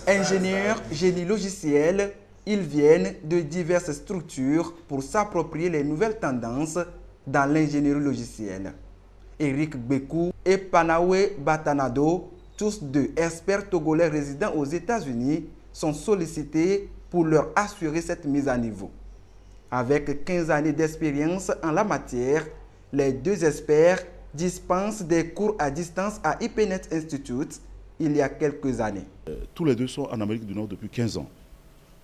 Ingénieurs génie logiciel, ils viennent de diverses structures pour s'approprier les nouvelles tendances dans l'ingénierie logicielle. Eric Bekou et Panawe Batanado, tous deux experts togolais résidant aux États-Unis, sont sollicités pour leur assurer cette mise à niveau. Avec 15 années d'expérience en la matière, les deux experts dispensent des cours à distance à IPNet Institute il y a quelques années. Tous les deux sont en Amérique du Nord depuis 15 ans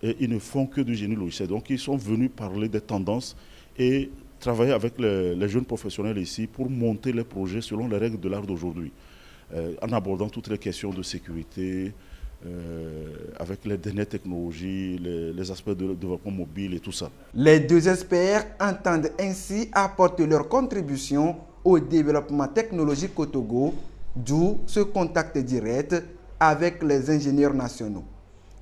et ils ne font que du génie logiciel. Donc ils sont venus parler des tendances et travailler avec les jeunes professionnels ici pour monter les projets selon les règles de l'art d'aujourd'hui, en abordant toutes les questions de sécurité, avec les dernières technologies, les aspects de développement mobile et tout ça. Les deux experts entendent ainsi apporter leur contribution au développement technologique au Togo, d'où ce contact direct avec les ingénieurs nationaux.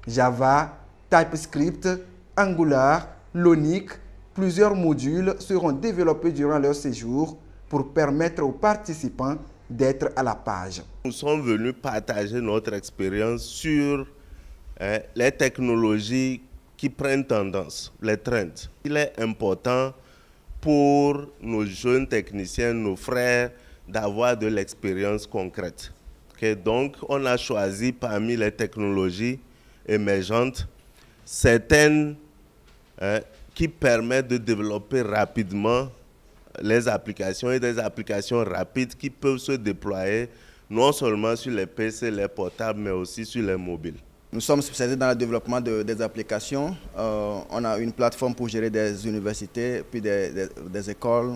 Java, TypeScript, Angular, Lonic, plusieurs modules seront développés durant leur séjour pour permettre aux participants d'être à la page. Nous sommes venus partager notre expérience sur les technologies qui prennent tendance, les trends. Il est important pour nos jeunes techniciens, nos frères, d'avoir de l'expérience concrète. Donc, on a choisi parmi les technologies émergentes certaines qui permettent de développer rapidement les applications et des applications rapides qui peuvent se déployer non seulement sur les PC, les portables, mais aussi sur les mobiles. Nous sommes spécialisés dans le développement des applications. On a une plateforme pour gérer des universités, puis des écoles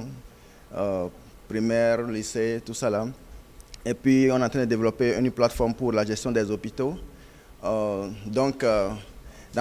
primaires, lycées, tout ça là. Et puis on est en train de développer une plateforme pour la gestion des hôpitaux. Dans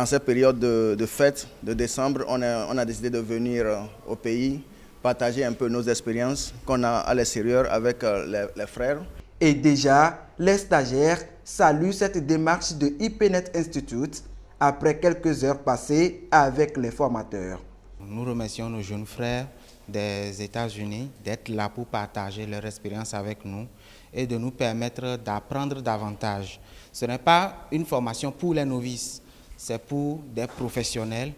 cette période de fête de décembre, on a décidé de venir au pays, partager un peu nos expériences qu'on a à l'extérieur avec les frères. Et déjà, les stagiaires saluent cette démarche de IPNet Institute après quelques heures passées avec les formateurs. Nous remercions nos jeunes frères des États-Unis d'être là pour partager leur expérience avec nous et de nous permettre d'apprendre davantage. Ce n'est pas une formation pour les novices, c'est pour des professionnels,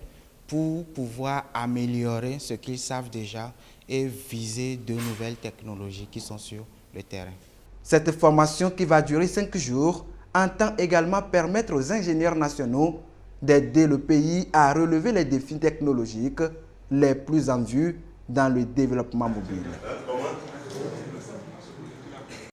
pour pouvoir améliorer ce qu'ils savent déjà et viser de nouvelles technologies qui sont sur le terrain. Cette formation qui va durer 5 jours entend également permettre aux ingénieurs nationaux d'aider le pays à relever les défis technologiques les plus en vue dans le développement mobile.